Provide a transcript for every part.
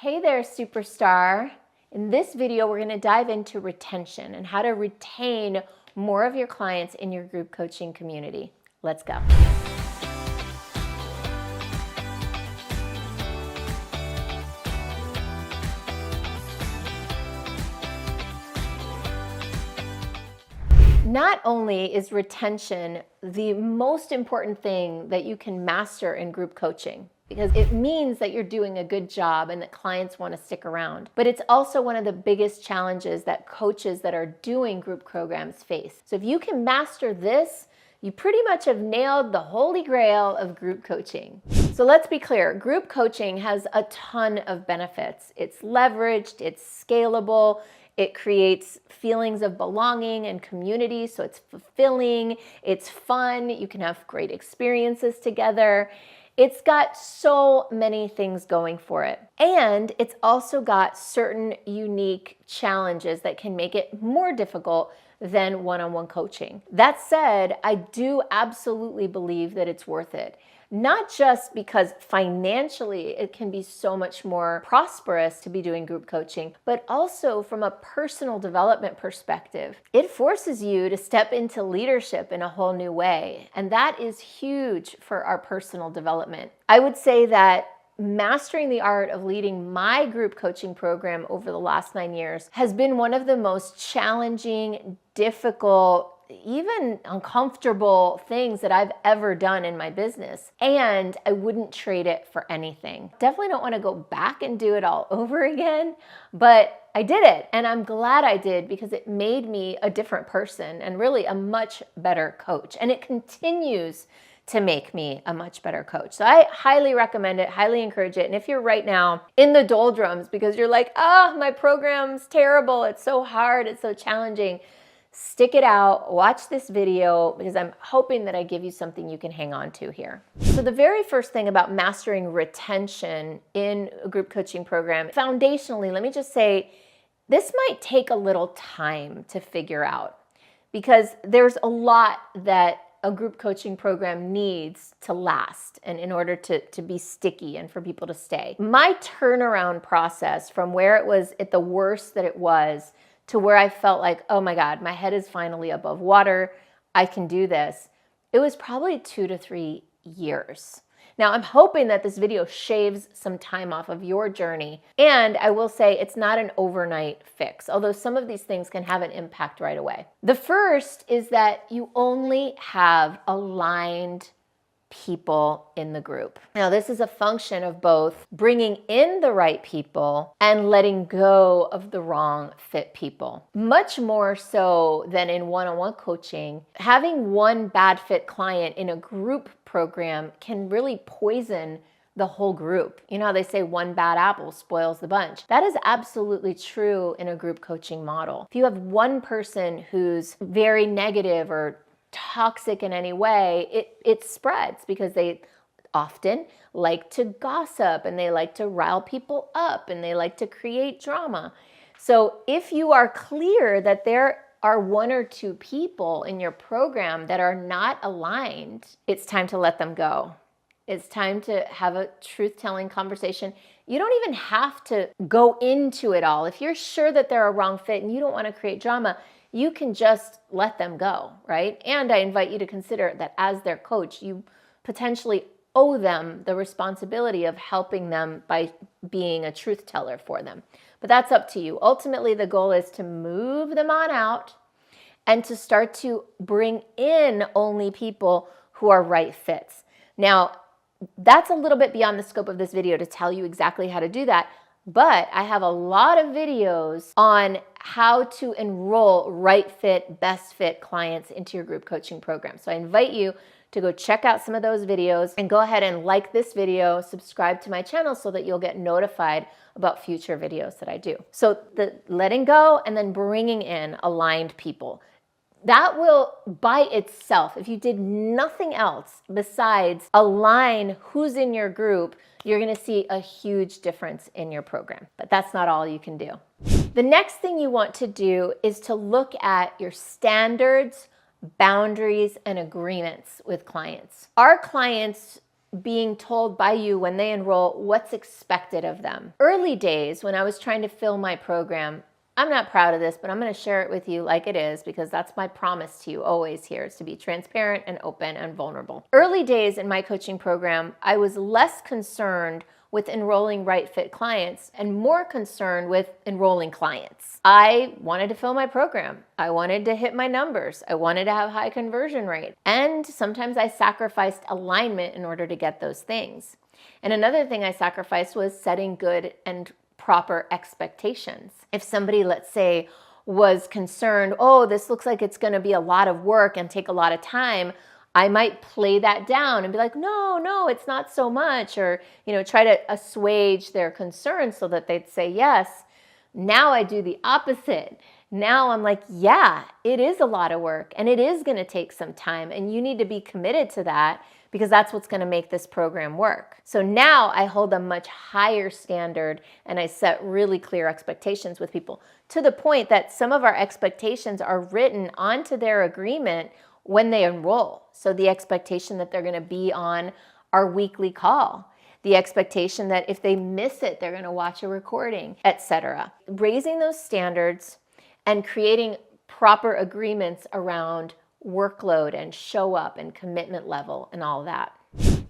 Hey there, superstar. In this video, we're going to dive into retention and how to retain more of your clients in your group coaching community. Let's go. Not only is retention the most important thing that you can master in group coaching, because it means that you're doing a good job and that clients want to stick around, but it's also one of the biggest challenges that coaches that are doing group programs face. So if you can master this, you pretty much have nailed the holy grail of group coaching. So let's be clear, group coaching has a ton of benefits. It's leveraged, it's scalable, it creates feelings of belonging and community, so it's fulfilling, it's fun, you can have great experiences together. It's got so many things going for it. And it's also got certain unique challenges that can make it more difficult than one-on-one coaching. That said, I do absolutely believe that it's worth it. Not just because financially it can be so much more prosperous to be doing group coaching, but also from a personal development perspective. It forces you to step into leadership in a whole new way, and that is huge for our personal development. I would say that mastering the art of leading my group coaching program over the last 9 years has been one of the most challenging, difficult, even uncomfortable things that I've ever done in my business. And I wouldn't trade it for anything. Definitely don't want to go back and do it all over again, but I did it. And I'm glad I did because it made me a different person and really a much better coach. And it continues to make me a much better coach. So I highly recommend it, highly encourage it. And if you're right now in the doldrums because you're like, my program's terrible, it's so hard, it's so challenging, stick it out, watch this video, because I'm hoping that I give you something you can hang on to here. So the very first thing about mastering retention in a group coaching program, foundationally, let me just say, this might take a little time to figure out because there's a lot that a group coaching program needs to last and in order to be sticky and for people to stay. My turnaround process from where it was at the worst that it was to where I felt like, oh my God, my head is finally above water, I can do this, it was probably 2 to 3 years. Now, I'm hoping that this video shaves some time off of your journey. And I will say it's not an overnight fix, although some of these things can have an impact right away. The first is that you only have aligned people in the group. Now, this is a function of both bringing in the right people and letting go of the wrong fit people. Much more so than in one-on-one coaching, having one bad fit client in a group program can really poison the whole group. You know how they say one bad apple spoils the bunch? That is absolutely true in a group coaching model. If you have one person who's very negative or toxic in any way, it spreads because they often like to gossip and they like to rile people up and they like to create drama. So if you are clear that there are 1 or 2 people in your program that are not aligned, it's time to let them go. It's time to have a truth-telling conversation. You don't even have to go into it all. If you're sure that they're a wrong fit and you don't want to create drama, you can just let them go, right? And I invite you to consider that as their coach, you potentially owe them the responsibility of helping them by being a truth teller for them. But that's up to you. Ultimately, the goal is to move them on out and to start to bring in only people who are right fits. Now, that's a little bit beyond the scope of this video to tell you exactly how to do that. But I have a lot of videos on how to enroll right fit, best fit clients into your group coaching program. So I invite you to go check out some of those videos and go ahead and like this video, subscribe to my channel so that you'll get notified about future videos that I do. So the letting go and then bringing in aligned people. That will by itself, if you did nothing else besides align who's in your group, you're gonna see a huge difference in your program. But that's not all you can do. The next thing you want to do is to look at your standards, boundaries, and agreements with clients. Our clients being told by you when they enroll what's expected of them. Early days, when I was trying to fill my program, I'm not proud of this, but I'm going to share it with you like it is, because that's my promise to you always here, is to be transparent and open and vulnerable. Early days in my coaching program, I was less concerned with enrolling right fit clients and more concerned with enrolling clients. I wanted to fill my program. I wanted to hit my numbers. I wanted to have high conversion rate. And sometimes I sacrificed alignment in order to get those things. And another thing I sacrificed was setting good and proper expectations. If somebody, let's say, was concerned, oh, this looks like it's going to be a lot of work and take a lot of time, I might play that down and be like, no, it's not so much, or, try to assuage their concerns so that they'd say yes. Now I do the opposite. Now I'm like, yeah, it is a lot of work and it is going to take some time, and you need to be committed to that because that's what's going to make this program work. So now I hold a much higher standard and I set really clear expectations with people, to the point that some of our expectations are written onto their agreement when they enroll. So the expectation that they're going to be on our weekly call, the expectation that if they miss it, they're going to watch a recording, etc. Raising those standards and creating proper agreements around workload and show up and commitment level and all that.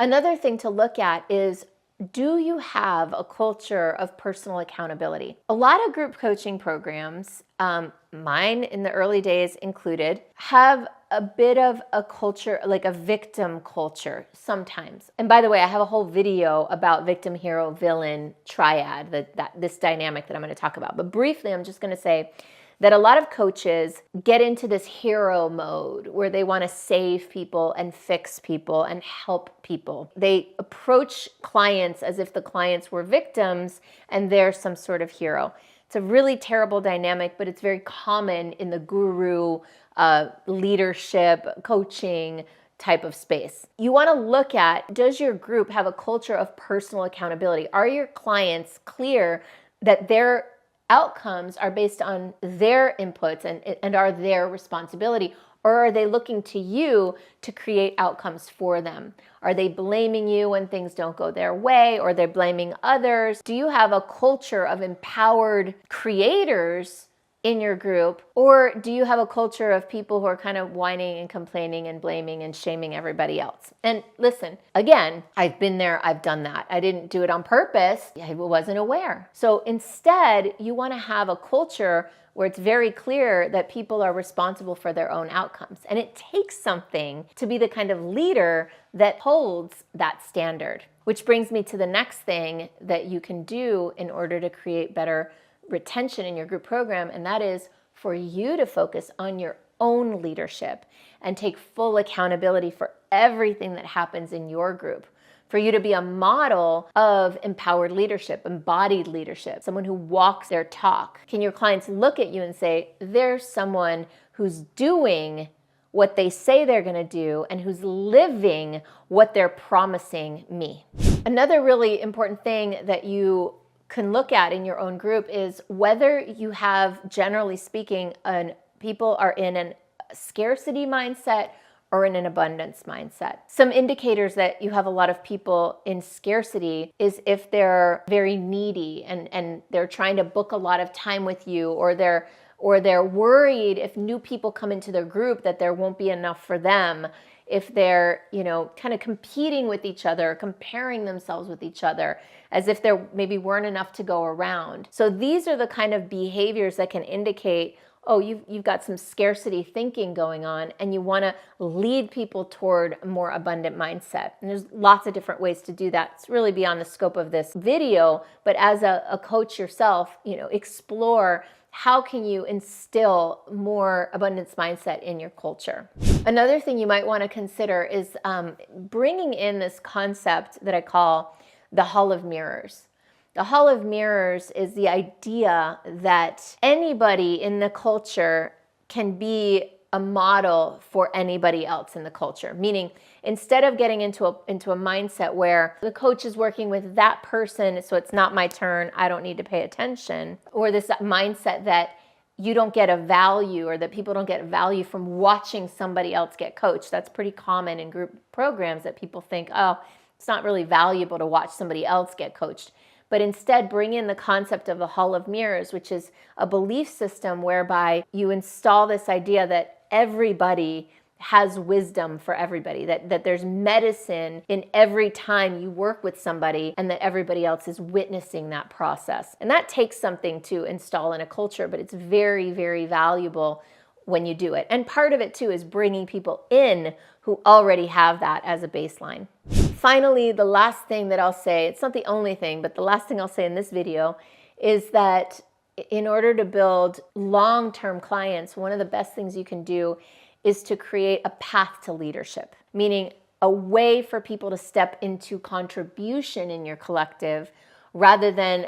Another thing to look at is, do you have a culture of personal accountability? A lot of group coaching programs, mine in the early days included, have a bit of a culture, like a victim culture sometimes. And by the way, I have a whole video about victim, hero, villain triad, this dynamic that I'm going to talk about. But briefly, I'm just going to say that a lot of coaches get into this hero mode where they want to save people and fix people and help people. They approach clients as if the clients were victims and they're some sort of hero. It's a really terrible dynamic, but it's very common in the guru, leadership, coaching type of space. You want to look at, does your group have a culture of personal accountability? Are your clients clear that their outcomes are based on their inputs and are their responsibility? Or are they looking to you to create outcomes for them? Are they blaming you when things don't go their way, or they're blaming others? Do you have a culture of empowered creators in your group? Or do you have a culture of people who are kind of whining and complaining and blaming and shaming everybody else? And listen, again, I've been there, I've done that. I didn't do it on purpose. I wasn't aware. So instead, you want to have a culture where it's very clear that people are responsible for their own outcomes. And it takes something to be the kind of leader that holds that standard. Which brings me to the next thing that you can do in order to create better retention in your group program, and that is for you to focus on your own leadership and take full accountability for everything that happens in your group. For you to be a model of empowered leadership, embodied leadership, someone who walks their talk. Can your clients look at you and say, there's someone who's doing what they say they're going to do and who's living what they're promising me? Another really important thing that you can look at in your own group is whether you have, generally speaking, people are in a scarcity mindset or in an abundance mindset. Some indicators that you have a lot of people in scarcity is if they're very needy and they're trying to book a lot of time with you, or they're worried if new people come into their group that there won't be enough for them. If they're, kind of competing with each other, comparing themselves with each other, as if there maybe weren't enough to go around. So these are the kind of behaviors that can indicate, oh, you've got some scarcity thinking going on, and you want to lead people toward a more abundant mindset. And there's lots of different ways to do that. It's really beyond the scope of this video, but as a coach yourself, explore how can you instill more abundance mindset in your culture. Another thing you might want to consider is bringing in this concept that I call the Hall of Mirrors. The Hall of Mirrors is the idea that anybody in the culture can be a model for anybody else in the culture. Meaning, instead of getting into a mindset where the coach is working with that person, so it's not my turn, I don't need to pay attention, or this mindset that you don't get a value, or that people don't get value from watching somebody else get coached. That's pretty common in group programs, that people think, oh, It's not really valuable to watch somebody else get coached, but instead bring in the concept of the Hall of Mirrors, which is a belief system whereby you install this idea that everybody has wisdom for everybody, that there's medicine in every time you work with somebody, and that everybody else is witnessing that process. And that takes something to install in a culture, but it's very, very valuable when you do it. And part of it too is bringing people in who already have that as a baseline. Finally, the last thing that I'll say, it's not the only thing, but the last thing I'll say in this video is that in order to build long-term clients, one of the best things you can do is to create a path to leadership, meaning a way for people to step into contribution in your collective rather than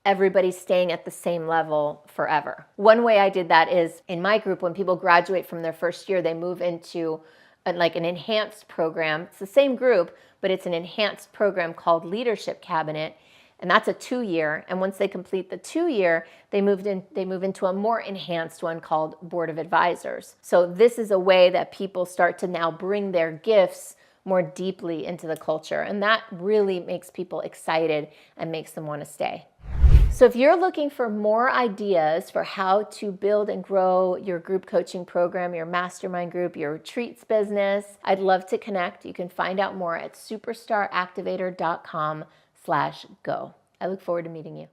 everybody staying at the same level forever. One way I did that is in my group, when people graduate from their first year, they move into an enhanced program. It's the same group, but it's an enhanced program called Leadership Cabinet. And that's a 2-year. And once they complete the 2-year, they move into a more enhanced one called Board of Advisors. So this is a way that people start to now bring their gifts more deeply into the culture. And that really makes people excited and makes them want to stay. So if you're looking for more ideas for how to build and grow your group coaching program, your mastermind group, your retreats business, I'd love to connect. You can find out more at superstaractivator.com/go. I look forward to meeting you.